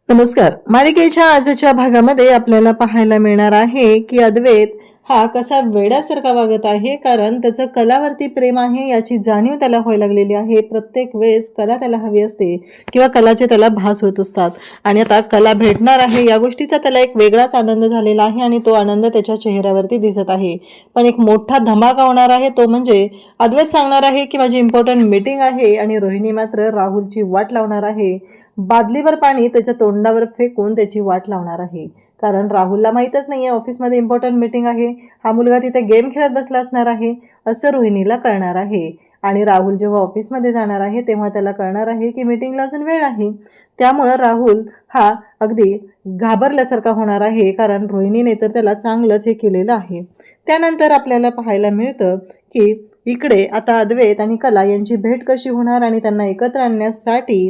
नमस्कार. मालिकेच्या आजच्या भागामध्ये आपल्याला पाहायला मिळणार आहे की अद्वैत हा कसा वेड्यासारखा वागत आहे, कारण त्याचं कलावरती प्रेम आहे याची जाणीव त्याला व्हायला लागलेली आहे. प्रत्येक वेळेस कला त्याला हवी असते किंवा कलाचे त्याला भास होत असतात आणि आता कला भेटणार आहे या गोष्टीचा त्याला एक वेगळाच आनंद झालेला आहे आणि तो आनंद त्याच्या चेहऱ्यावरती दिसत आहे. पण एक मोठा धमाका होणार आहे, तो म्हणजे अद्वैत सांगणार आहे की माझी इम्पॉर्टंट मीटिंग आहे आणि रोहिणी मात्र राहुलची वाट लावणार आहे. बादलीवर पाणी त्याच्या तोंडावर फेकून त्याची वाट लावणार आहे, कारण राहुलला माहीतच नाहीये ऑफिसमध्ये इम्पॉर्टंट मीटिंग आहे. हा मुलगा तिथे गेम खेळत बसला असणार आहे असं रोहिणीला कळणार आहे. आणि राहुल जेव्हा ऑफिसमध्ये जाणार आहे तेव्हा त्याला कळणार आहे की मीटिंगला अजून वेळ आहे. त्यामुळं राहुल हा अगदी घाबरल्यासारखा होणार आहे, कारण रोहिणीने तर त्याला चांगलंच हे केलेलं आहे. त्यानंतर आपल्याला पाहायला मिळतं की इकडे आता अद्वैत आणि कला यांची भेट कशी होणार आणि त्यांना एकत्र आणण्यासाठी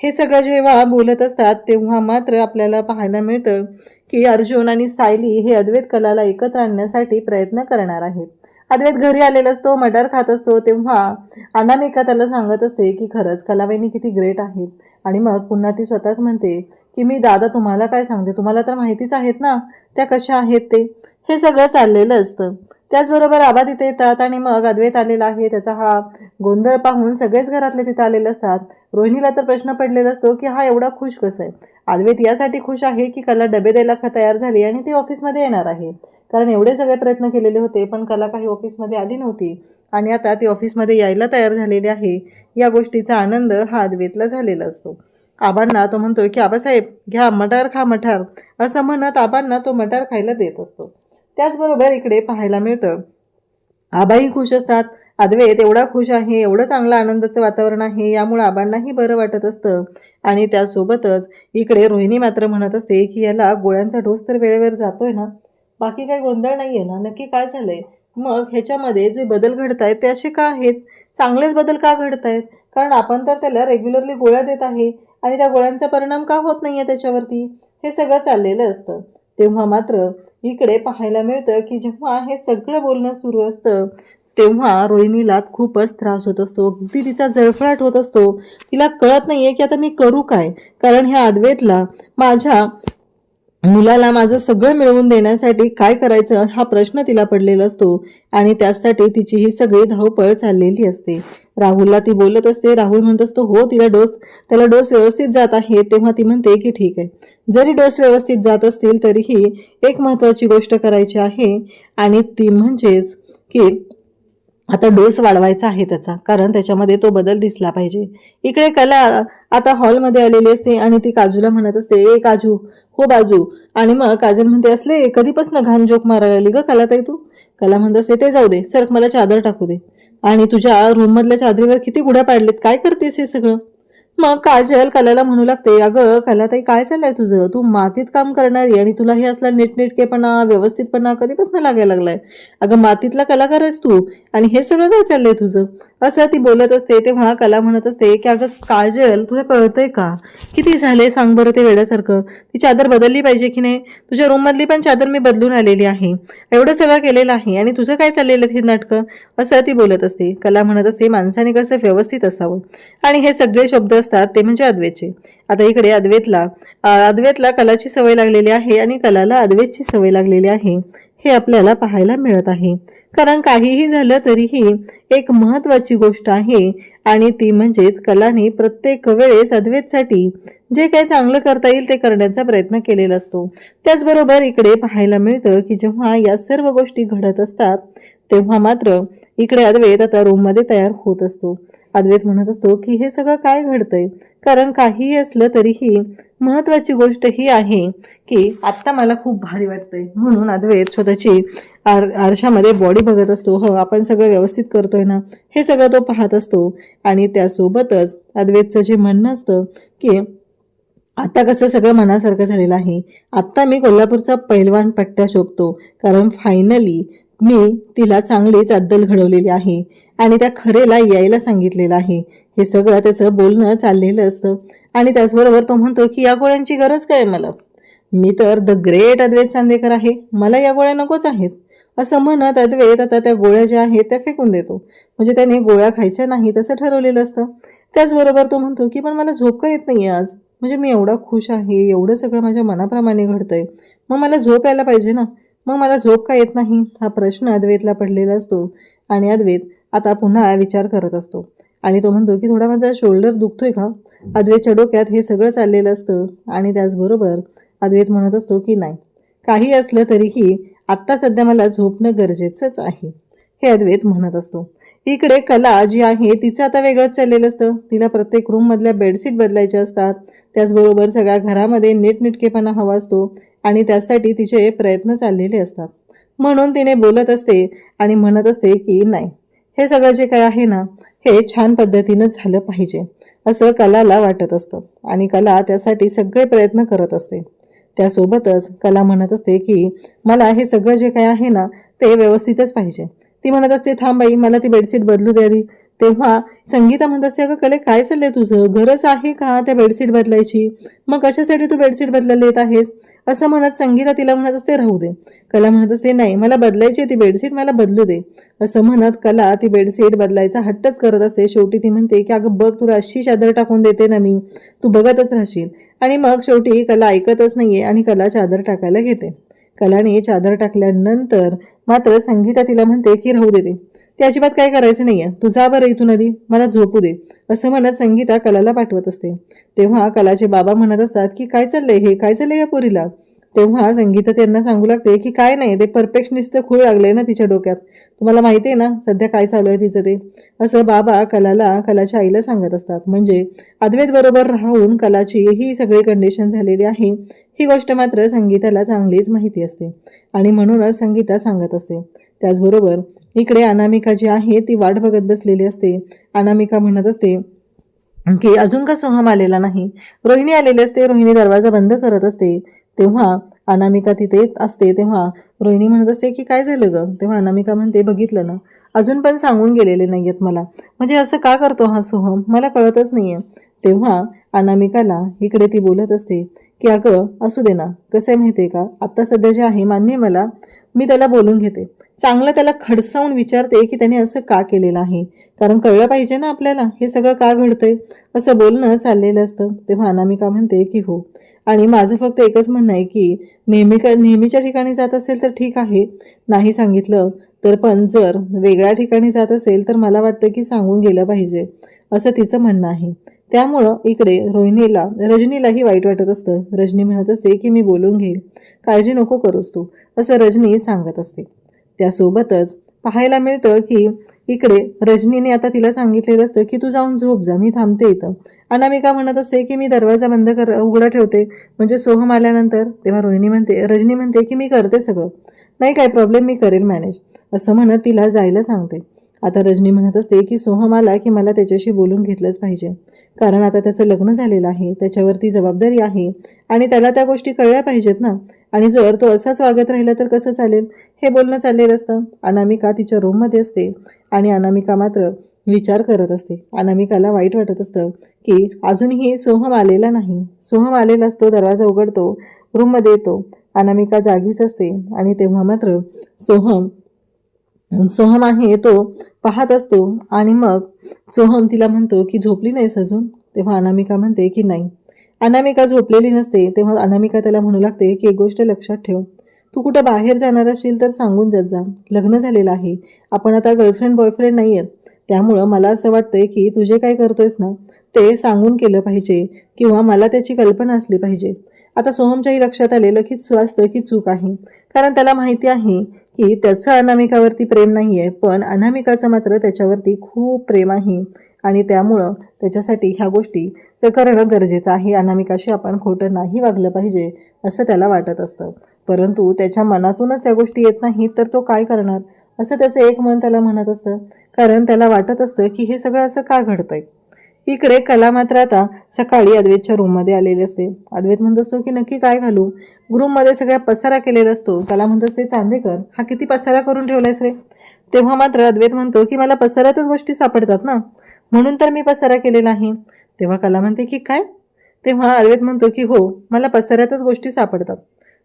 हे सगळं जेव्हा बोलत असतात तेव्हा मात्र आपल्याला पाहायला मिळतं की अर्जुन आणि सायली हे अद्वैत कलाला एकत्र आणण्यासाठी प्रयत्न करणार आहेत. अद्वैत घरी आलेला असतो, मटार खात असतो, तेव्हा अनामिका त्याला सांगत असते की खरंच कलावहिनी किती ग्रेट आहेत. आणि मग पुन्हा ती स्वतःच म्हणते की मी दादा तुम्हाला काय सांगते, तुम्हाला तर माहितीच आहेत ना त्या कशा आहेत ते. हे सगळं चाललेलं असतं. त्याचबरोबर आबा तिथे येतात आणि मग अद्वैत आलेला आहे त्याचा हा गोंधळ पाहून सगळेच घरातले तिथे आलेले असतात. रोहिणीला तर प्रश्न पडलेला असतो की हा एवढा खुश कसा आहे. अद्वैत यासाठी खुश आहे की कला डबे द्यायला तयार झाली आणि ती ऑफिसमध्ये येणार आहे, कारण एवढे सगळे प्रयत्न केलेले होते पण कला काही ऑफिसमध्ये आली नव्हती आणि आता ती ऑफिसमध्ये यायला तयार झालेली आहे. या गोष्टीचा आनंद हा अद्वैतला झालेला असतो. आबांना तो म्हणतोय की आबासाहेब घ्या मटार खा मटार, असं म्हणत आबांना तो मटार खायला देत असतो. त्याचबरोबर इकडे पाहायला मिळतं आबाही खुश असतात. अद्वैत एवढा खुश आहे, एवढं चांगलं आनंदाचं वातावरण आहे, यामुळे आबांनाही बरं वाटत असतं. आणि त्यासोबतच इकडे रोहिणी मात्र म्हणत असते की याला गोळ्यांचा डोस तर वेळेवर जातोय ना, बाकी काही गोंधळ नाही आहे ना, नक्की काय झालंय. मग ह्याच्यामध्ये जे बदल घडत आहेत ते असे का आहेत, चांगलेच बदल का घडत आहेत, कारण आपण तर त्याला रेग्युलरली गोळ्या देत आहे आणि त्या गोळ्यांचा परिणाम का होत नाही आहे त्याच्यावरती. हे सगळं चाललेलं असतं. तेव्हा मात्र इकडे पाहायला मिळतं की जेव्हा हे सगळं बोलणं सुरू असतं तेव्हा रोहिणीला खूपच त्रास होत असतो, अगदी तिचा जळफळाट होत असतो. तिला कळत नाहीये की आता मी करू काय, कारण ह्या अद्वैतला माझ्या मुलाला माझं सगळं मिळवून देण्यासाठी काय करायचं हा प्रश्न तिला पडलेला असतो आणि त्यासाठी तिची ही सगळी धावपळ चाललेली असते. राहुलला ती बोलत असते. राहुल म्हणत असतो हो त्याला डोस व्यवस्थित जात आहे. तेव्हा ती म्हणते की ठीक आहे, जरी डोस व्यवस्थित जात असतील तरीही एक महत्त्वाची गोष्ट करायची आहे आणि ती म्हणजेच की आता डोस वाढवायचा आहे त्याचा, कारण त्याच्यामध्ये तो बदल दिसला पाहिजे. इकडे कला आता हॉलमध्ये आलेली असते आणि ती काजूला म्हणत असते ए काजू हो बाजू. आणि मग काजल म्हणते असले कधीपासून घाण जोक मारायला लागली ग कलाताई तू. कला म्हणत असते ते जाऊ दे, सरक मला चादर टाकू दे. आणि तुझ्या रूम मधल्या चादरीवर किती गुड्या पाडलेत, काय करतेस हे सगळं. मग काजल कलाला म्हणू लागते अगं कलाताई काय चाललंय तुझं, तू मातीत काम करणारी आणि तुला हे असला नीटनेटकेपणा व्यवस्थितपणा कधीपासून लागायला लागलाय. अगं मातीतला कलाकार आहेस तू आणि हे सगळं काय चाललंय तुझं, असं ती बोलत असते. तेव्हा कला म्हणत असते की अगं काजल तुला कळतंय का, किती झाले सांग बरं ते वेड्यासारखं. ती चादर बदलली पाहिजे की नाही, तुझ्या रूम मधली पण चादर मी बदलून आलेली आहे, एवढं सगळं केलेलं आहे आणि तुझं काय चाललेलं हे नाटकं, असं ती बोलत असते. कला म्हणत असते माणसाने कसं व्यवस्थित असावं आणि हे सगळे शब्द असतात ते म्हणजे अद्वैतचे. आता इकडे अद्वैतला कलाची सवय लागलेली आहे आणि कलाला अद्वैतची सवय लागलेली आहे, हे आपल्याला पाहायला मिळत आहे. कारण काहीही झालं तरीही एक महत्वाची गोष्ट आहे आणि ती म्हणजेच कलाने प्रत्येक वेळेस अद्वैतसाठी जे काही चांगलं करता येईल ते करण्याचा प्रयत्न केलेला असतो. त्याचबरोबर इकडे पाहायला मिळतं की जेव्हा या सर्व गोष्टी घडत असतात तेव्हा मात्र इकडे अद्वैत आता रूममध्ये तयार होत असतो. अद्वैत म्हणत असतो की हे सगळं काय घडतंय, कारण काहीही असलं तरीही महत्वाची गोष्ट ही आहे की आत्ता मला खूप भारी वाटतंय. म्हणून अद्वैत स्वतःची आरशामध्ये बॉडी बघत असतो. हो आपण सगळं व्यवस्थित करतोय ना, हे सगळं तो पाहत असतो. आणि त्यासोबतच अद्वैतचं जे म्हणणं असतं की आता कसं सगळं मनासारखं झालेलं आहे, आत्ता मी कोल्हापूरचा पैलवान पट्ट्या शोभतो, कारण फायनली मी तिला चांगलीच अद्दल घडवलेली आहे आणि त्या खरेला यायला सांगितलेलं आहे. हे सगळं त्याचं बोलणं चाललेलं असतं. आणि त्याचबरोबर तो म्हणतो की या गोळ्यांची गरज काय मला, मी तर द ग्रेट अद्वैत चांदेकर आहे, मला या गोळ्या नकोच आहेत. असं म्हणत अद्वैत आता त्या गोळ्या ज्या आहेत त्या फेकून देतो, म्हणजे त्याने गोळ्या खायच्या नाही तसं ठरवलेलं असतं. त्याचबरोबर तो म्हणतो की पण मला झोप का येत नाही आज, म्हणजे मी एवढा खुश आहे, एवढं सगळं माझ्या मनाप्रमाणे घडतंय, मग मला झोप यायला पाहिजे ना. मग मला झोप का येत नाही, हा प्रश्न अद्वैतला पडलेला असतो. आणि अद्वैत आता पुन्हा विचार करत असतो आणि तो म्हणतो की थोडा माझा शोल्डर दुखतोय का. अद्वैतच्या डोक्यात हे सगळं चाललेलं असतं आणि त्याचबरोबर अद्वैत म्हणत असतो की नाही, काही असलं तरीही आत्ता सध्या मला झोपणं गरजेचंच आहे, हे अद्वैत म्हणत असतो. इकडे कला जी आहे तिचं आता वेगळंच चाललेलं असतं. तिला प्रत्येक रूममधल्या बेडशीट बदलायच्या असतात. त्याचबरोबर सगळ्या घरामध्ये नीटनेटकेपणा हवा असतो आणि त्यासाठी तिचे प्रयत्न चाललेले असतात. म्हणून तिने बोलत असते आणि म्हणत असते की नाही, हे सगळं जे काय आहे ना, हे छान पद्धतीनं झालं पाहिजे असं कलाला वाटत असतं आणि कला त्यासाठी सगळे प्रयत्न करत असते. त्यासोबतच कला म्हणत असते की मला हे सगळं जे काय आहे ना ते व्यवस्थितच पाहिजे. ती म्हणत असते थांब बाई, मला ती बेडशीट बदलू दे आधी. तेव्हा संगीता म्हणत असते अगं कले, काय चाललंय तुझं, गरज आहे का त्या बेडशीट बदलायची, मग कशासाठी तू बेडशीट बदलायला येत आहेस, असं म्हणत संगीता तिला म्हणत असते राहू दे. कला म्हणत असते नाही, मला बदलायची ती बेडशीट, मला बदलू दे. असं म्हणत कला ती बेडशीट बदलायचा हट्टच करत असते. शेवटी ती म्हणते की अगं बघ, तुला अशी चादर टाकून देते ना मी, तू बघतच राहशील. आणि मग शेवटी कला ऐकतच नाहीये आणि कला चादर टाकायला घेते. कलाने चादर टाकल्यानंतर मात्र संगीता तिला म्हणते की राहू दे, ते अजिबात काय करायचं नाहीये, तू जा बरं इथून आधी, मला झोपू दे, असं म्हणत संगीता कलाला पाठवत असते. तेव्हा कलाचे बाबा म्हणत असतात की काय चाललंय हे, काय चाललंय या पोरीला. तेव्हा संगीता त्यांना सांगू लागते की काय नाही, ते परफेक्शनिस्टचं खूळ लागलंय ना तिच्या डोक्यात, तुम्हाला माहिती आहे ना सध्या काय चालू आहे तिचं ते, असं बाबा कलाला कलाच्या आईला सांगत असतात. म्हणजे अद्वैत बरोबर राहून कलाची ही सगळी कंडिशन झालेली आहे ही गोष्ट मात्र संगीताला चांगलीच माहिती असते आणि म्हणूनच संगीता सांगत असते. त्याचबरोबर इकडे अनामिका जी आहे ती वाट बघत बसलेली असते. अनामिका म्हणत असते की अजून का सोहम आलेला नाही. रोहिणी आलेली असते. रोहिणी दरवाजा बंद करत असते. तेव्हा अनामिका तिथे असते. तेव्हा रोहिणी म्हणत असते की काय झालं ग. तेव्हा अनामिका म्हणते बघितलं ना, अजून पण सांगून गेलेले नाहीयेत मला, म्हणजे असं का करतो हा सोहम, मला कळतच नाहीये. तेव्हा अनामिकाला इकडे ती बोलत असते की अगं असू दे ना, कसं आहे माहिती आहे का, आत्ता सध्या जे आहे मान्य मला, मी त्याला बोलून घेते, चांगलं त्याला खडसावून विचारते की त्याने असं का केलेलं आहे, कारण कळलं पाहिजे ना आपल्याला हे सगळं का घडतंय, असं बोलणं चाललेलं असतं. तेव्हा अनामिका म्हणते की हो, आणि माझं फक्त एकच म्हणणं आहे की नेहमीच्या ठिकाणी जात असेल तर ठीक आहे, नाही सांगितलं तर, पण जर वेगळ्या ठिकाणी जात असेल तर मला वाटतं की सांगून गेलं पाहिजे, असं तिचं म्हणणं आहे. त्यामुळं इकडे रजनीलाही वाईट वाटत असतं. रजनी म्हणत असते की मी बोलून घेईल, काळजी नको करूस तू, असं रजनी सांगत असते. त्यासोबतच पाहायला मिळतं की इकडे रजनीने आता तिला सांगितलेलं असतं की तू जाऊन झोप जा, मी थांबते इथं. अनामिका म्हणत असते की मी दरवाजा उघडा ठेवते, म्हणजे सोहम आल्यानंतर. तेव्हा रजनी म्हणते की मी करते सगळं, नाही काय प्रॉब्लेम, मी करेल मॅनेज, असं म्हणत तिला जायला सांगते. आता रजनी म्हणत असते की सोहम आला की मला त्याच्याशी बोलून घेतलंच पाहिजे, कारण आता त्याचं लग्न झालेलं आहे, त्याच्यावरती जबाबदारी आहे आणि त्याला त्या गोष्टी कळल्या पाहिजेत ना, आणि जर तो असाच वागत राहिला तर कसं चालेल, हे बोलणं चाललेलं असतं. अनामिका तिच्या रूममध्ये असते आणि अनामिका मात्र विचार करत असते. अनामिकाला वाईट वाटत असतं की अजूनही सोहम आलेला नाही. सोहम आलेला असतो, दरवाजा उघडतो, रूममध्ये येतो, अनामिका जागीच असते आणि तेव्हा मात्र सोहम आहे तो पाहत असतो आणि मग सोहम तिला म्हणतो की झोपली नाहीस अजून. तेव्हा अनामिका म्हणते की नाही. अनामिका झोपलेली नसते. तेव्हा अनामिका त्याला म्हणू लागते की एक गोष्ट लक्षात ठेव, तू कुठं बाहेर जाणार असेल तर सांगून जात जा, लग्न झालेलं आहे, आपण आता गर्लफ्रेंड बॉयफ्रेंड नाही आहेत, त्यामुळं मला असं वाटतंय की तू जे काय करतोयस ना ते सांगून केलं पाहिजे किंवा मला त्याची कल्पना असली पाहिजे. आता सोहमच्याही लक्षात आलेलं की असतं की चूक आहे, कारण त्याला माहिती आहे की त्याचं अनामिकावरती प्रेम नाही आहे, पण अनामिकाचं मात्र त्याच्यावरती खूप प्रेम आहे आणि त्यामुळं त्याच्यासाठी ह्या गोष्टी करणं गरजेचं आहे. अनामिकाशी आपण खोटं नाही वागलं पाहिजे असं त्याला वाटत असतं, परंतु त्याच्या मनातूनच त्या गोष्टी येत नाहीत तर तो काय करणार, असं त्याचं एक मन त्याला म्हणत असतं, कारण त्याला वाटत असतं की हे सगळं असं का घडतंय. इकडे कला मात्र आता सकाळी अद्वैतच्या रूममध्ये आलेली असते. अद्वैत म्हणत असतो की नक्की काय घालू, रूममध्ये सगळ्या पसारा केलेला असतो. कला म्हणत असते चांदेकर, हा किती पसारा करून ठेवलायस रे. तेव्हा मात्र अद्वैत म्हणतो की मला पसाऱ्यातच गोष्टी सापडतात ना, म्हणून तर मी पसारा केलेला आहे. तेव्हा कला म्हणते की काय. तेव्हा अद्वैत म्हणतो की हो, मला पसाऱ्यातच गोष्टी सापडतात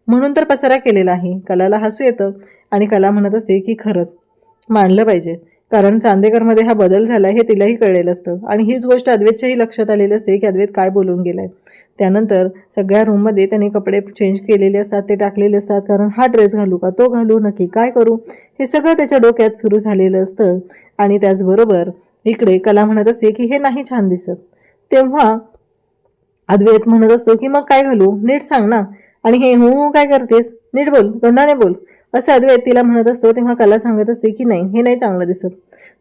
म्हणून तर पसारा केलेला आहे. कलाला हसू येतं आणि कला म्हणत असते की खरंच मानलं पाहिजे, कारण चांदेकरमध्ये हा बदल झाला हे तिलाही कळलेलं असतं आणि हीच गोष्ट अद्वैतच्याही लक्षात आलेली असते की अद्वैत काय बोलून गेलाय. त्यानंतर सगळ्या रूममध्ये त्याने कपडे चेंज केलेले असतात, ते टाकलेले असतात. कारण हा ड्रेस घालू का तो घालू, नक्की काय करू, हे सगळं त्याच्या डोक्यात सुरू झालेलं असतं. आणि त्याचबरोबर इकडे कला म्हणत असते की हे नाही छान दिसत. तेव्हा अद्वैत म्हणत असतो की मग काय घालू, नीट सांग ना, आणि हे हो काय करतेस, नीट बोल, तोंडाने बोल, असं अद्वैत तिला म्हणत असतो. तेव्हा कला सांगत असते की नाही हे नाही चांगलं दिसत,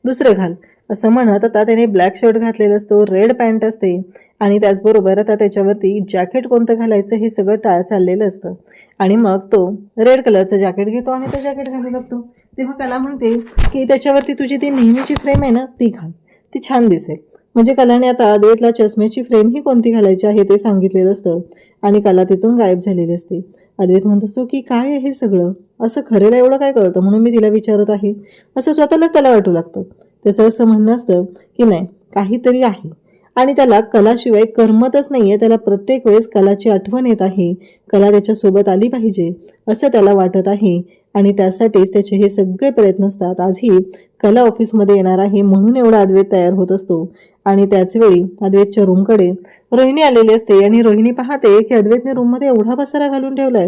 दुसरं घाल, असं म्हणत आता त्याने ब्लॅक शर्ट घातलेला असतो, रेड पॅन्ट असते आणि त्याचबरोबर आता त्याच्यावरती जॅकेट कोणतं घालायचं हे सगळं चाललेलं असतं. आणि मग तो रेड कलरचं जॅकेट घेतो आणि ते जॅकेट घालू लागतो. तेव्हा कला म्हणते की त्याच्यावरती तुझी ती नेहमीची फ्रेम आहे ना ती घाल, ती छान दिसेल. म्हणजे कलाने आता अद्वैतला चष्म्याची फ्रेम ही कोणती घालायची आहे ते सांगितलेलं असतं आणि कला तिथून गायब झालेली असते. अद्वैत म्हणत असतो की काय आहे हे सगळं, असं खरेला एवढं काय कळतं म्हणून मी तिला विचारत आहे, असं स्वतःलाच त्याला वाटू लागतं. त्याचं असं म्हणणं असतं की नाही काहीतरी आहे आणि त्याला कलाशिवाय करमतच नाहीये. त्याला प्रत्येक वेळेस कलाची आठवण येत आहे, कला त्याच्यासोबत आली पाहिजे असं त्याला वाटत आहे आणि त्यासाठीच त्याचे हे सगळे प्रयत्न असतात. आजही कला ऑफिसमध्ये येणार आहे म्हणून एवढा अद्वैत तयार होत असतो. आणि त्याचवेळी अद्वैतच्या रूमकडे रोहिणी आलेली असते आणि रोहिणी पाहते की अद्वैतने रूममध्ये एवढा पसारा घालून ठेवलाय.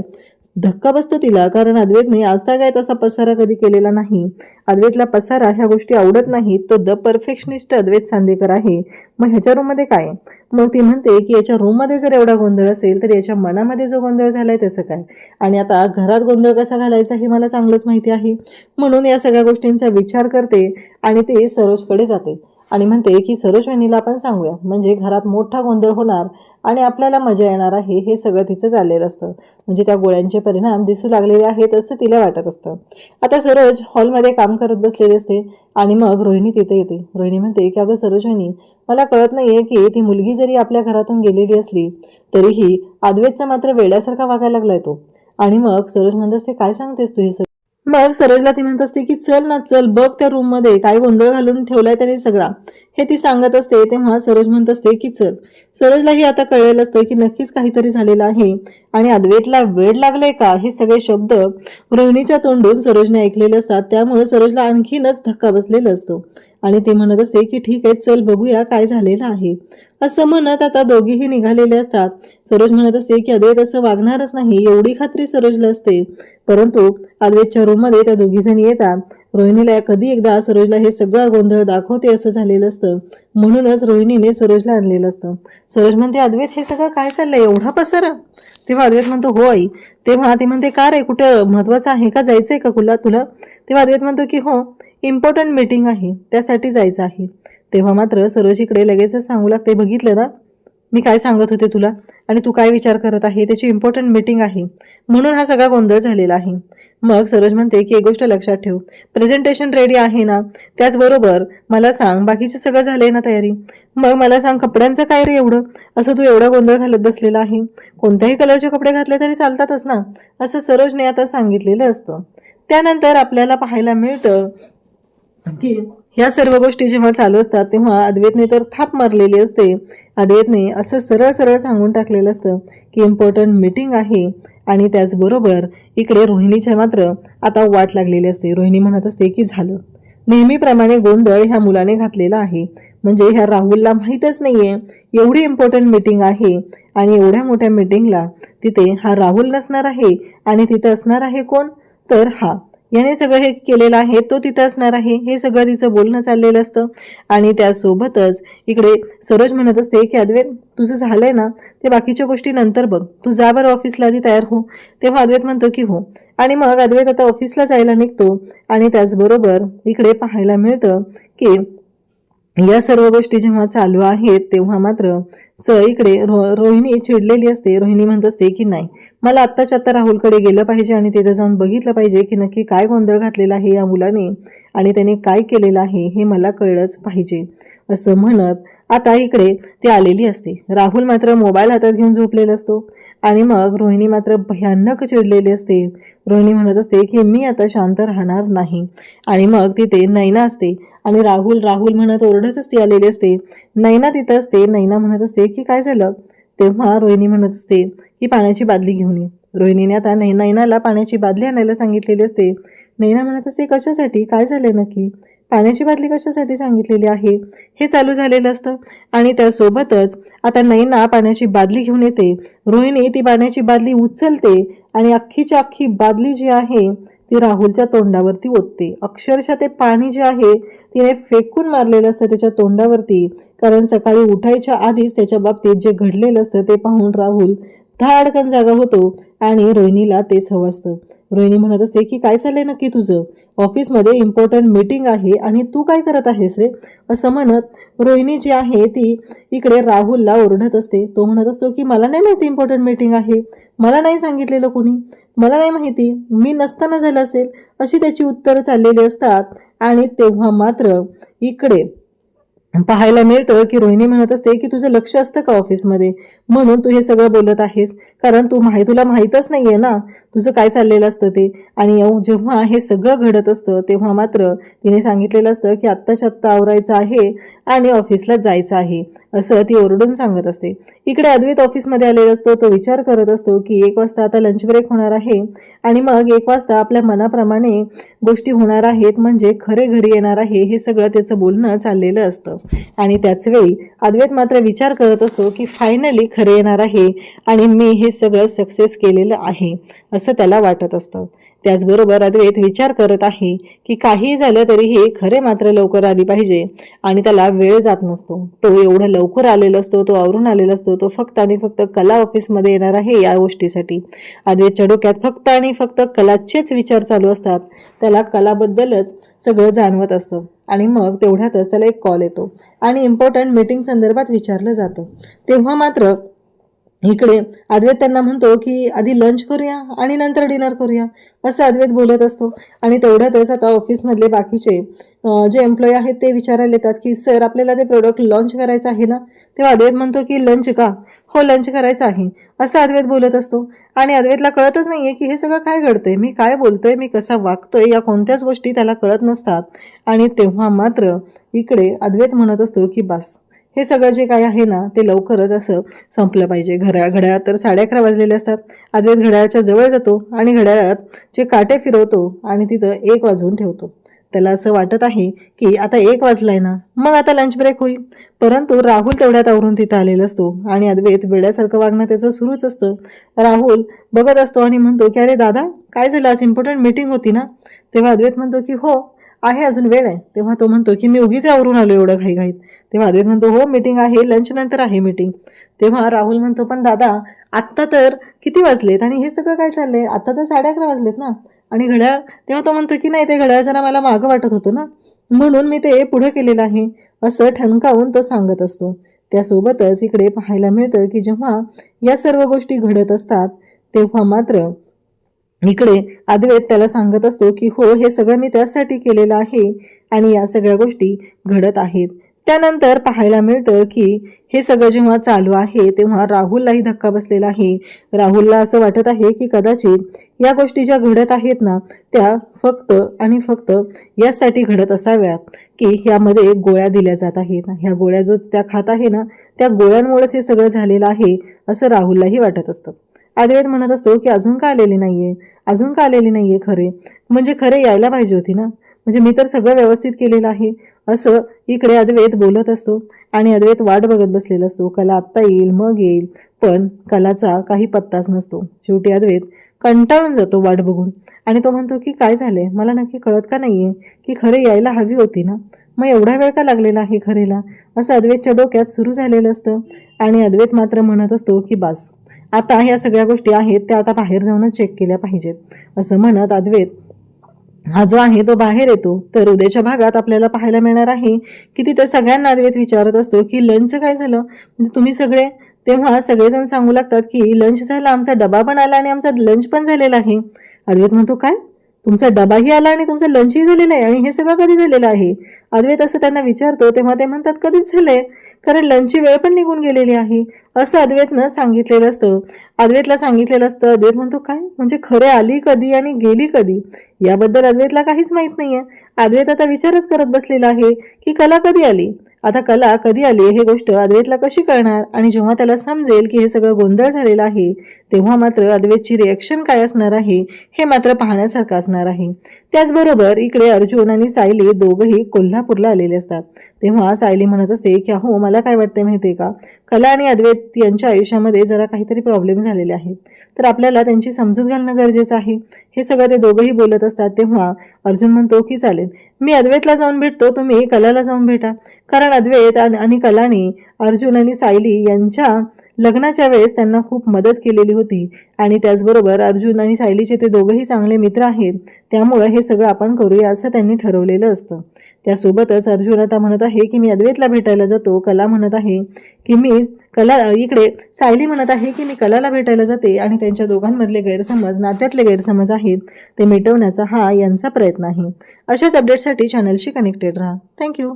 धक्का बसतो तिला, कारण अद्वैतने आजतागायत तसा पसारा कधी केलेला नाही. अद्वैतला पसारा ह्या गोष्टी आवडत नाहीत. तो द परफेक्शनिस्ट अद्वैत चांदेकर आहे. मग ह्याच्या रूममध्ये काय, मग ती म्हणते की याच्या रूममध्ये जर एवढा गोंधळ असेल तर याच्या मनामध्ये जो गोंधळ झालाय त्याचं काय, आणि आता घरात गोंधळ कसा घालायचा हे मला चांगलंच माहिती आहे. म्हणून या सगळ्या गोष्टींचा विचार करते आणि ते सरोजकडे जाते आणि म्हणते की सरोज वहिनीला आपण सांगूया, म्हणजे घरात मोठा गोंधळ होणार आणि आपल्याला मजा येणार आहे. हे सगळं तिचं चाललेलं असतं, म्हणजे त्या गोळ्यांचे परिणाम दिसू लागलेले आहेत असं तिला वाटत असतं. आता सरोज हॉलमध्ये काम करत बसलेली असते आणि मग रोहिणी तिथे येते. रोहिणी म्हणते की अगं सरोज वहिनी, मला कळत नाहीये की ती मुलगी जरी आपल्या घरातून गेलेली असली तरीही अद्वैतचा मात्र वेड्यासारखा वागायला लागलाय तो. आणि मग सरोज म्हणत असते काय सांगतेस तू हे सगळं. मग सरोजला ती म्हणत असते की चल ना चल बघ त्या रूम मध्ये काय गोंधळ घालून ठेवलाय त्याने सगळा, हे ती सांगत असते. तेव्हा सरोज म्हणत असते की चल. सरोजलाही आता कळलेलं असतं की नक्कीच काहीतरी झालेलं आहे आणि अद्वैतला वेड लागले का, हे सगळे शब्द रोहिणीच्या तोंडून सरोजने ऐकलेले असतात. त्यामुळे सरोजला आणखीनच धक्का बसलेला असतो आणि ते म्हणत असते की ठीक आहे चल बघूया काय झालेलं आहे, असं म्हणत आता दोघीही निघालेले असतात. सरोज म्हणत असते की अद्वैत असं वागणारच नाही एवढी खात्री सरोजला असते. परंतु अद्वैतच्या रूममध्ये त्या दोघी जणी येतात. रोहिणीला कधी एकदा सरोजला हे सगळं गोंधळ दाखवते असं झालेलं असतं, म्हणूनच रोहिणीने सरोजला आणलेलं असतं. सरोज म्हणते अद्वैत हे सगळं काय चाललंय, एवढा पसारा. तेव्हा अद्वैत म्हणतो हो आई. तेव्हा ती म्हणते का रे, कुठं महत्वाचं आहे का, जायचंय का तुला. तेव्हा अद्वैत म्हणतो की हो इम्पॉर्टंट मीटिंग आहे त्यासाठी जायचं आहे. तेव्हा मात्र सरोज इकडे लगेचच सांगू लागते, बघितलं ना मी काय सांगत होते तुला आणि तू काय विचार करत आहे, त्याची इम्पॉर्टंट मीटिंग आहे म्हणून हा सगळा गोंधळ झालेला आहे. मग सरोज म्हणते की एक गोष्ट लक्षात ठेव, प्रेझेंटेशन रेडी आहे ना, त्याचबरोबर मला सांग बाकीचे सगळं झालंय ना तयारी. मग मला सांग कपड्यांचं काय रे एवढं, असं तू एवढा गोंधळ घालत बसलेला आहे, कोणत्याही कलरचे कपडे घातले तरी चालतातच ना, असं सरोजने आता सांगितलेलं असतं. त्यानंतर आपल्याला पाहायला मिळतं की ह्या सर्व गोष्टी जेव्हा चालू असतात तेव्हा अद्वैतने तर थाप मारलेली असते. अद्वैतने असं सरळ सरळ सांगून टाकलेलं असतं की इम्पॉर्टंट मीटिंग आहे आणि त्याचबरोबर इकडे रोहिणीच्या मात्र आता वाट लागलेली असते. रोहिणी म्हणत असते की झालं, नेहमीप्रमाणे गोंधळ ह्या मुलाने घातलेला आहे, म्हणजे ह्या राहुलला माहीतच नाहीये एवढी इम्पॉर्टंट मीटिंग आहे आणि एवढ्या मोठ्या मीटिंगला तिथे हा राहुल नसणार आहे आणि तिथे असणार आहे कोण, तर हा याने सगळं हे केलेलं आहे, तो तिथं असणार आहे, हे सगळं तिचं बोलणं चाललेलं असतं. आणि त्यासोबतच इकडे सरोज म्हणत असते की अद्वैत तुझं झालंय ना, ते बाकीच्या गोष्टी नंतर बघ, तू जा बरं ऑफिसला आधी तयार हो. तेव्हा अद्वैत म्हणतो की हो आणि मग अद्वैत आता ऑफिसला जायला निघतो. आणि त्याचबरोबर इकडे पाहायला मिळतं की या सर्व गोष्टी जेव्हा चालू आहेत तेव्हा मात्र इकडे रोहिणी चिडलेली असते. रोहिणी म्हणत असते की नाही, मला आत्ताच्या आत्ता राहुलकडे गेलं पाहिजे आणि तिथे जाऊन बघितलं पाहिजे की नक्की काय गोंधळ घातलेला आहे या मुलाने आणि त्याने काय केलेलं आहे हे मला कळलंच पाहिजे, असं म्हणत आता इकडे ती आलेली असते. राहुल मात्र मोबाईल हातात घेऊन झोपलेला असतो आणि मग रोहिणी मात्र भयानक चिडलेली असते. रोहिणी म्हणत असते की मी आता शांत राहणार नाही आणि मग तिथे नैना असते आणि राहुल राहुल म्हणत ओरडतच ती आलेली असते. नैना तिथं असते. नैना म्हणत असते की काय झालं. तेव्हा रोहिणी म्हणत असते की पाण्याची बादली घेऊन ये. रोहिणीने आता नैनाला पाण्याची बादली आणायला सांगितलेली असते. नैना म्हणत असते कशासाठी, काय झालंय नक्की. पाण्याची बादली कशासाठी सांगितलेली आहे हे चालू झालेलं असतं. आणि त्यासोबतच आता नैना पाण्याची बादली घेऊन येते. रोहिणी ती पाण्याची बादली उचलते आणि अख्खीच्या अख्खी बादली जी आहे ती राहुलच्या तोंडावरती ओतते. अक्षरशः ते पाणी जे आहे तिने फेकून मारलेलं असतं त्याच्या तोंडावरती, कारण सकाळी उठायच्या आधीच त्याच्या बाबतीत जे घडलेलं असतं ते पाहून राहुल धाडकन जागा होतो आणि रोहिणीला तेच हवं असतं. रोहिणी म्हणत असते की काय चाललंय नक्की तुझं, ऑफिसमध्ये इम्पॉर्टंट मीटिंग आहे आणि तू काय करत आहेस रे, असं म्हणत रोहिणी जी आहे ती इकडे राहुलला ओरडत असते. तो म्हणत असतो की मला नाही माहिती इम्पॉर्टंट मीटिंग आहे, मला नाही सांगितलेलं कोणी, मला नाही माहिती, मी नसताना झालं असेल, अशी त्याची उत्तरं चाललेली असतात. आणि तेव्हा मात्र इकडे पाहायला मिळतं की रोहिणी म्हणत असते की तुझं लक्ष असतं का ऑफिसमध्ये, म्हणून तू हे सगळं बोलत आहेस, कारण तुला माहीतच नाहीये ना तुझं काय चाललेलं असतं ते. आणि जेव्हा हे सगळं घडत असतं तेव्हा मात्र तिने सांगितलेलं असतं की आत्ताच्या आत्ता आवरायचं आहे आणि ऑफिसला जायचं आहे, असं ती ओरडून सांगत असते. इकडे अद्वैत ऑफिसमध्ये आलेला असतो. तो विचार करत असतो की 1 वाजता आता लंच ब्रेक होणार आहे आणि मग 1 वाजता आपल्या मनाप्रमाणे गोष्टी होणार आहेत, म्हणजे खरे घरी येणार आहे, हे सगळं त्याचं बोलणं चाललेलं असतं. आणि त्याच वेळी अद्वैत मात्र विचार करत असतो की फायनली खरे येणार आहे आणि मी हे सगळं सक्सेस केलेलं आहे असं त्याला वाटत असतं. त्याचबरोबर अद्वैत विचार करत आहे की काही झालं तरीही खरे मात्र लवकर आली पाहिजे आणि त्याला वेळ जात नसतो. तो एवढं लवकर आलेला असतो, तो आवरून आलेला असतो, तो फक्त आणि फक्त कला ऑफिसमध्ये येणार आहे या गोष्टीसाठी. अद्वैतच्या डोक्यात फक्त आणि फक्त कलाचेच विचार चालू असतात. त्याला कलाबद्दलच सगळं जाणवत असतं. आणि मग तेवढ्यातच त्याला एक कॉल येतो आणि इम्पॉर्टंट मीटिंग संदर्भात विचारलं जातं. तेव्हा मात्र इकडे अद्वैत त्यांना म्हणतो की आधी लंच करूया आणि नंतर डिनर करूया, असं अद्वैत बोलत असतो. आणि तेवढ्यातच आता ऑफिसमधले बाकीचे जे एम्प्लॉई आहेत ते विचारायला येतात की सर आपल्याला ते प्रोडक्ट लॉन्च करायचं आहे ना. तेव्हा अद्वैत म्हणतो की लंच का, हो लंच करायचं आहे, असं अद्वैत बोलत असतो. आणि अद्वैतला कळतच नाहीये की हे सगळं काय घडतंय, मी काय बोलतोय, मी कसा वागतोय, या कोणत्याच गोष्टी त्याला कळत नसतात. आणि तेव्हा मात्र इकडे अद्वैत म्हणत असतो की बस हे सगळं जे काय आहे ना ते लवकरच असं संपलं पाहिजे. घड्याळात तर 11:30 वाजलेले असतात. अद्वैत घड्याळाच्या जवळ जातो आणि घड्याळात जे काटे फिरवतो आणि तिथं 1 वाजवून ठेवतो. त्याला असं वाटत आहे की आता 1 वाजलाय ना, मग आता लंच ब्रेक होईल. परंतु राहुल तेवढ्यात आवरून तिथं आलेला असतो आणि अद्वैत वेड्यासारखं वागणं त्याचं सुरूच असतं. राहुल बघत असतो आणि म्हणतो की अरे दादा काय झालं, आज इम्पॉर्टंट मीटिंग होती ना. तेव्हा अद्वैत म्हणतो की हो आहे, अजून वेळ आहे. तेव्हा तो म्हणतो की मी उगीच आवरून आलो एवढं घाईघाईत. तेव्हा अद्वैत म्हणतो हो मीटिंग आहे, लंच नंतर आहे मीटिंग. तेव्हा राहुल म्हणतो पण दादा आत्ता तर किती वाजलेत आणि हे सगळं काय चाललंय, आता तर 11:30 वाजलेत ना. आणि घड्याळ, तेव्हा तो म्हणतो की नाही ते घड्याळ जरा मला मागं वाटत होतं ना, म्हणून मी ते पुढे केलेलं आहे, असं ठणकावून तो सांगत असतो. त्यासोबतच इकडे पाहायला मिळतं की जेव्हा या सर्व गोष्टी घडत असतात तेव्हा मात्र इकडे अद्वैत त्याला सांगत असतो की हो हे सगळं मी त्यासाठी केलेलं आहे आणि या सगळ्या गोष्टी घडत आहेत. त्यानंतर पाहायला मिळतं की हे सगळं जेव्हा चालू आहे तेव्हा राहुललाही धक्का बसलेला आहे. राहुलला असं वाटत आहे की कदाचित या गोष्टी ज्या घडत आहेत ना त्या फक्त आणि फक्त यासाठी घडत असाव्यात की ह्यामध्ये गोळ्या दिल्या जात आहेत. ह्या गोळ्या जो त्या खात आहे ना त्या गोळ्यांमुळेच हे सगळं झालेलं आहे असं राहुललाही वाटत असतं. अद्वैत म्हणत असतो की अजून का आलेली नाहीये, अजून का आलेली नाहीये खरे, म्हणजे खरे यायला पाहिजे होती ना, म्हणजे मी तर सगळं व्यवस्थित केलेलं आहे, असं इकडे अद्वैत बोलत असतो. आणि अद्वैत वाट बघत बसलेला असतो, कला आत्ता येईल मग येईल, पण कलाचा काही पत्ताच नसतो. शेवटी अद्वैत कंटाळून जातो वाट बघून आणि तो म्हणतो की काय झालंय, मला नक्की कळत का नाहीये की खरे यायला हवी होती ना, मग एवढा वेळ का लागलेला आहे खरेला, असं अद्वैतच्या डोक्यात सुरू झालेलं असतं. आणि अद्वैत मात्र म्हणत असतो की बस आता ह्या सगळ्या गोष्टी आहेत त्या आता बाहेर जाऊनच चेक केल्या पाहिजेत, असं म्हणत अद्वैत हा जो आहे तो बाहेर येतो. तर उद्याच्या भागात आपल्याला पाहायला मिळणार आहे की तिथे सगळ्यांना अद्वैत विचारत असतो की लंच काय झालं, म्हणजे तुम्ही सगळे, तेव्हा सगळेजण सांगू लागतात की लंच झाला, आमचा डबा पण आला आणि आमचा लंच पण झालेला आहे. अद्वैत म्हणतो काय, तुमचा डबाही आला आणि तुमचं लंचही झालेलं आहे आणि हे सगळं कधी झालेलं आहे. अद्वैत असं त्यांना विचारतो तेव्हा ते म्हणतात कधीच झालंय, कारण लंचची वेळ पण निघून गेलेली आहे, असं अद्वैतनं सांगितलेलं असतं. अद्वैतला सांगितलेलं असतं. अद्वैत म्हणतो काय, म्हणजे खरे आली कधी आणि गेली कधी, याबद्दल अद्वैतला काहीच माहित नाहीये. अद्वैत आता विचारच करत बसलेला आहे की कला कधी आली. आता कला कधी आली हे गोष्ट अद्वैतला कशी कळणार आणि जेव्हा त्याला समजेल की हे सगळं गोंधळ झालेला आहे तेव्हा मात्र अद्वैतची रिएक्शन काय असणार आहे हे मात्र पाहण्यासारखं असणार आहे. त्याचबरोबर इकडे अर्जुन आणि सायली दोघंही कोल्हापूरला आलेले असतात. तेव्हा सायली म्हणत असते की हो मला काय वाटते माहितीये का, कला आणि अद्वैत यांच्या आयुष्यामध्ये जरा काहीतरी प्रॉब्लेम झालेले आहेत, तर आपल्याला त्यांची समजूत घालणं गरजेचं आहे. हे सगळं ते दोघंही बोलत असतात. तेव्हा अर्जुन म्हणतो की चालेल, मी अद्वैतला जाऊन भेटतो, तुम्ही कलाला जाऊन भेटा. कारण अद्वैत आणि कलाने अर्जुन आणि सायली यांच्या लग्नाच्या वेळेस त्यांना खूप मदत केलेली होती आणि त्याचबरोबर अर्जुन आणि सायलीचे ते दोघंही चांगले मित्र आहेत. त्यामुळे हे सगळं आपण करूया असं त्यांनी ठरवलेलं असतं. त्यासोबतच अर्जुन आता म्हणत आहे की मी अद्वैतला भेटायला जातो. कला म्हणत आहे की इकडे सायली म्हणत आहे की मी कलाला भेटायला जाते आणि त्यांच्या दोघांमधले गैरसमज, नात्यातले गैरसमज आहेत ते मिटवण्याचा हा यांचा प्रयत्न आहे. अशाच अपडेटसाठी चॅनलशी कनेक्टेड राहा. थँक्यू.